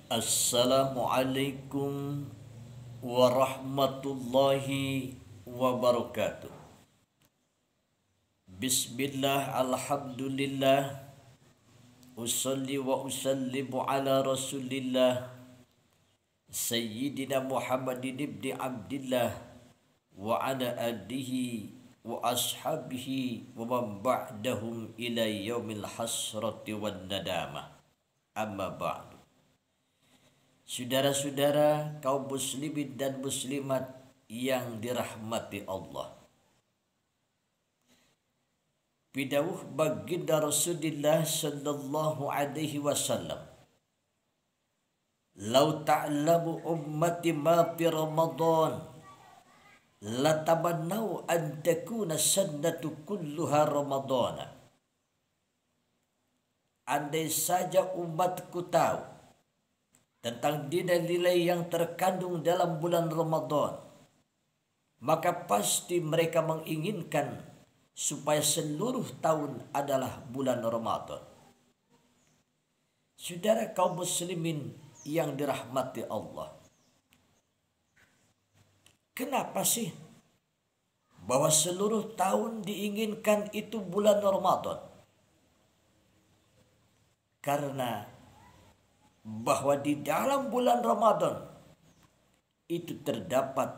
Assalamualaikum warahmatullahi wabarakatuh. Bismillah, alhamdulillah, usalli wa usallimu ala rasulillah Sayyidina Muhammadin ibni Abdillah wa ala alihi wa ashabihi wa man ba'dahum ila yaumil hasrati wan nadamah. Amma ba'du. Saudara-saudara kaum muslimin dan muslimat yang dirahmati Allah. Bidawuh baginda Rasulullah sallallahu alaihi wasallam, "Lau ta'lamu ummati ma fi Ramadan, latamannau an takuna sannatu kulluha Ramadana." Andai saja umatku tahu tentang nilai-nilai yang terkandung dalam bulan Ramadan, maka pasti mereka menginginkan supaya seluruh tahun adalah bulan Ramadan. Saudara kaum muslimin yang dirahmati Allah, kenapa sih bahwa seluruh tahun diinginkan itu bulan Ramadan? Karena bahwa di dalam bulan Ramadan itu terdapat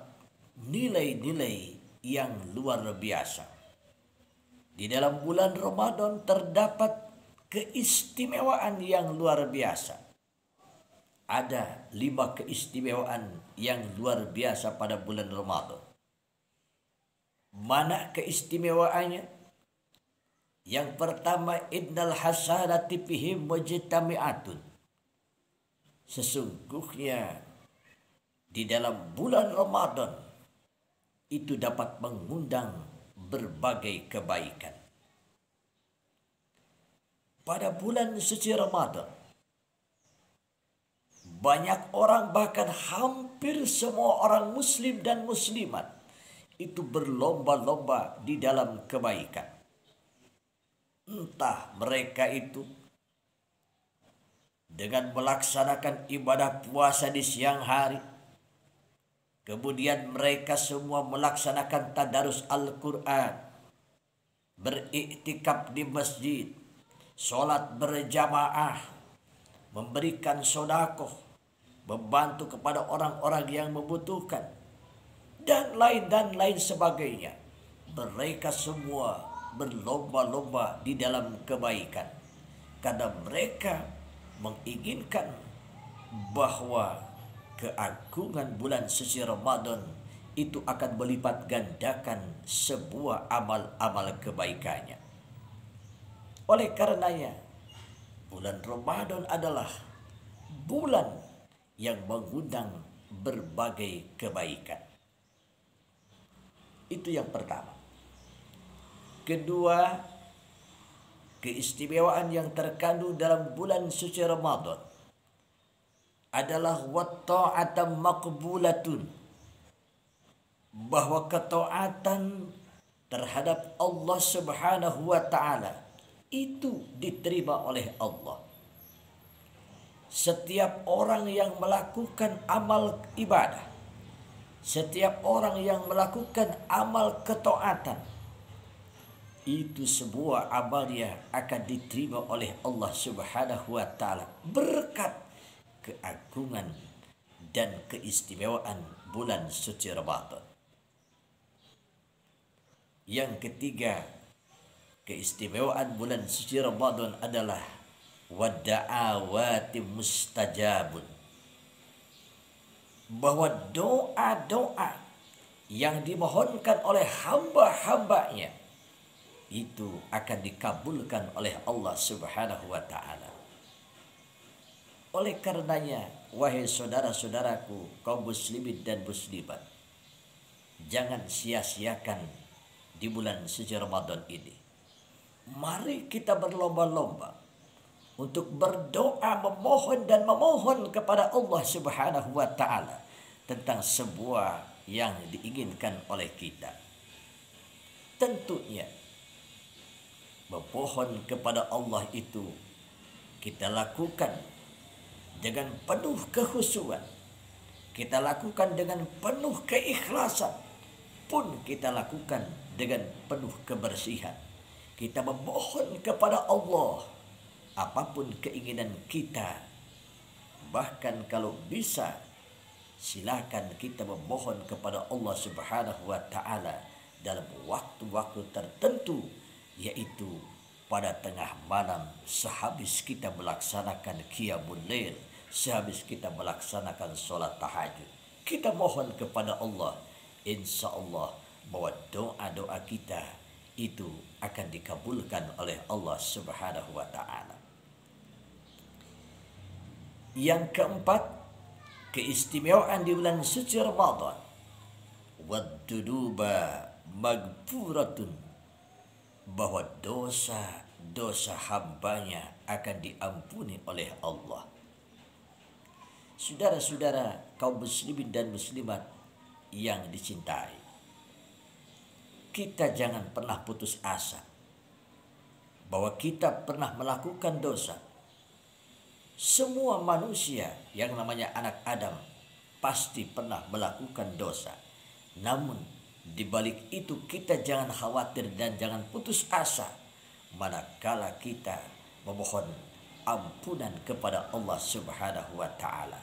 nilai-nilai yang luar biasa. Di dalam bulan Ramadan terdapat keistimewaan yang luar biasa. Ada 5 keistimewaan yang luar biasa pada bulan Ramadan. Mana keistimewaannya? Yang pertama, innal hasanati fihi mujtami'atun. Sesungguhnya di dalam bulan Ramadan itu dapat mengundang berbagai kebaikan. Pada bulan suci Ramadan, banyak orang, bahkan hampir semua orang muslim dan muslimat itu berlomba-lomba di dalam kebaikan. Entah mereka itu dengan melaksanakan ibadah puasa di siang hari, kemudian mereka semua melaksanakan tadarus Al-Quran, beriktikaf di masjid, sholat berjamaah, memberikan sedekah, membantu kepada orang-orang yang membutuhkan, dan lain sebagainya. Mereka semua berlomba-lomba di dalam kebaikan karena mereka menginginkan bahwa keagungan bulan suci Ramadan itu akan melipat gandakan sebuah amal-amal kebaikannya. Oleh karenanya, bulan Ramadan adalah bulan yang mengundang berbagai kebaikan. Itu yang pertama. Kedua, keistimewaan yang terkandung dalam bulan suci Ramadan adalah watta'atan maqbulatun, bahwa ketaatan terhadap Allah Subhanahu wa taala itu diterima oleh Allah. Setiap orang yang melakukan amal ibadah, setiap orang yang melakukan amal ketaatan, itu sebuah amalnya akan diterima oleh Allah Subhanahu wa taala berkat keagungan dan keistimewaan bulan suci Ramadan. Yang ketiga, keistimewaan bulan suci Ramadan adalah wadda'awati mustajabun, bahwa doa-doa yang dimohonkan oleh hamba-hambanya itu akan dikabulkan oleh Allah Subhanahu wa taala. Oleh karenanya, wahai saudara-saudaraku kaum muslimin dan muslimat, jangan sia-siakan di bulan suci Ramadan ini. Mari kita berlomba-lomba untuk berdoa, memohon kepada Allah Subhanahu wa taala tentang sebuah yang diinginkan oleh kita. Tentunya memohon kepada Allah itu kita lakukan dengan penuh kekhusyuan, kita lakukan dengan penuh keikhlasan, pun kita lakukan dengan penuh kebersihan. Kita memohon kepada Allah apapun keinginan kita. Bahkan kalau bisa, silakan kita memohon kepada Allah Subhanahu wa taala dalam waktu-waktu tertentu, yaitu pada tengah malam sehabis kita melaksanakan qiyamul lail, sehabis kita melaksanakan sholat tahajud. Kita mohon kepada Allah, insya Allah bahwa doa-doa kita itu akan dikabulkan oleh Allah Subhanahu wa taala. Yang keempat, keistimewaan di bulan suci Ramadan. Waddunuba magfuratun, bahwa dosa-dosa hambanya akan diampuni oleh Allah. Saudara-saudara kaum muslimin dan muslimat yang dicintai, kita jangan pernah putus asa bahwa kita pernah melakukan dosa. Semua manusia yang namanya anak Adam pasti pernah melakukan dosa. Namun di balik itu kita jangan khawatir dan jangan putus asa manakala kita memohon ampunan kepada Allah Subhanahu wa taala.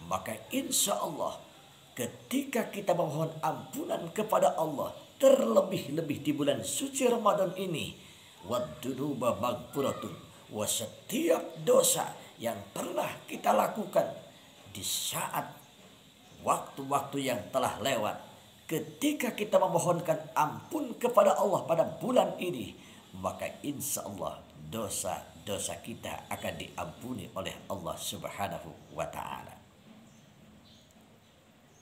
Maka insya Allah ketika kita memohon ampunan kepada Allah, terlebih-lebih di bulan suci Ramadan ini, waddunuba magfuratun, wa setiap dosa yang pernah kita lakukan di saat waktu-waktu yang telah lewat, ketika kita memohonkan ampun kepada Allah pada bulan ini, maka insya Allah dosa-dosa kita akan diampuni oleh Allah Subhanahu wa ta'ala.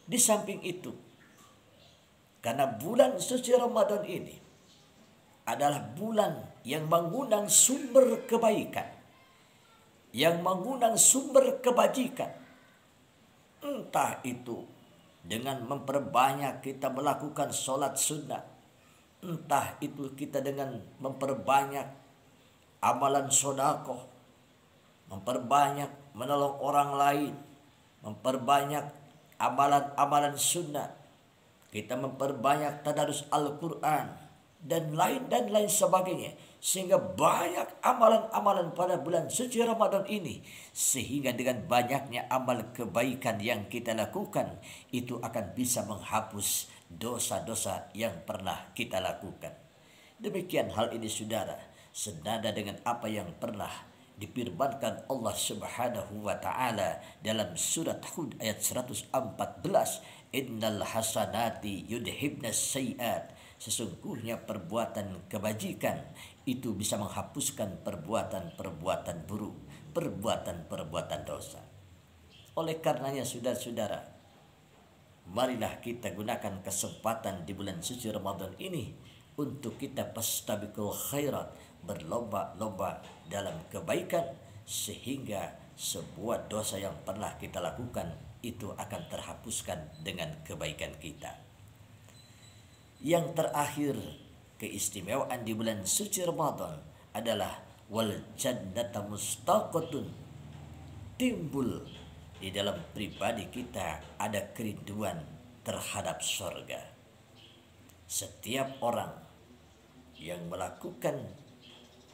Di samping itu, karena bulan suci Ramadan ini adalah bulan yang mengundang sumber kebaikan, yang mengundang sumber kebajikan, entah itu dengan memperbanyak kita melakukan sholat sunnah, entah itu kita dengan memperbanyak amalan sodakoh, memperbanyak menolong orang lain, memperbanyak amalan-amalan sunnah, kita memperbanyak tadarus Al-Quran, dan lain sebagainya, sehingga banyak amalan-amalan pada bulan suci Ramadan ini, sehingga dengan banyaknya amal kebaikan yang kita lakukan itu akan bisa menghapus dosa-dosa yang pernah kita lakukan. Demikian hal ini saudara, senada dengan apa yang pernah difirmankan Allah Subhanahu wa taala dalam surat Hud ayat 114, innal hasanati yudhibnas sayiat, sesungguhnya perbuatan kebajikan itu bisa menghapuskan perbuatan-perbuatan buruk, perbuatan-perbuatan dosa. Oleh karenanya saudara-saudara, marilah kita gunakan kesempatan di bulan suci Ramadan ini untuk kita fastabiqul khairat, berlomba-lomba dalam kebaikan, sehingga sebuah dosa yang pernah kita lakukan itu akan terhapuskan dengan kebaikan kita. Yang terakhir, keistimewaan di bulan suci Ramadan adalah wal jannata mustaqatun, timbul di dalam pribadi kita ada kerinduan terhadap surga. Setiap orang yang melakukan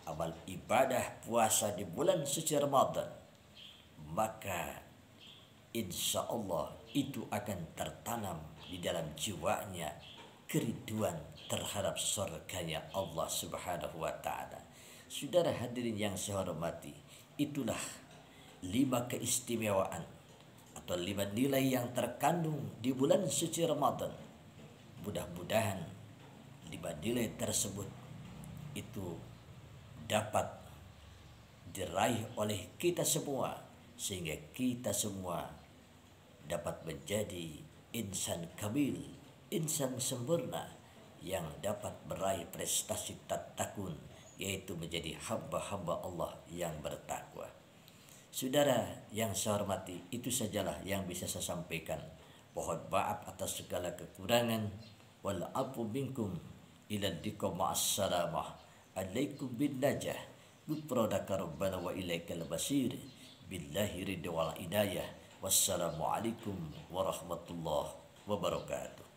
amal ibadah puasa di bulan suci Ramadan, maka insya Allah itu akan tertanam di dalam jiwanya kerinduan terhadap surganya Allah Subhanahu wa ta'ala. Saudara hadirin yang saya hormati, itulah 5 keistimewaan atau 5 nilai yang terkandung di bulan suci Ramadan. Mudah-mudahan 5 nilai tersebut itu dapat diraih oleh kita semua, sehingga kita semua dapat menjadi insan kamil, insan sempurna yang dapat meraih prestasi tak takun, yaitu menjadi hamba-hamba Allah yang bertakwa. Saudara yang saya hormati, itu sajalah yang bisa saya sampaikan. Mohon maaf atas segala kekurangan. Wal afu minkum ila dikum ma'assalamah. Alaikum bin najah. Gufranaka rabbana wa ilaikal basir. Billahi ridha wal hidayah. Wassalamualaikum warahmatullahi wabarakatuh.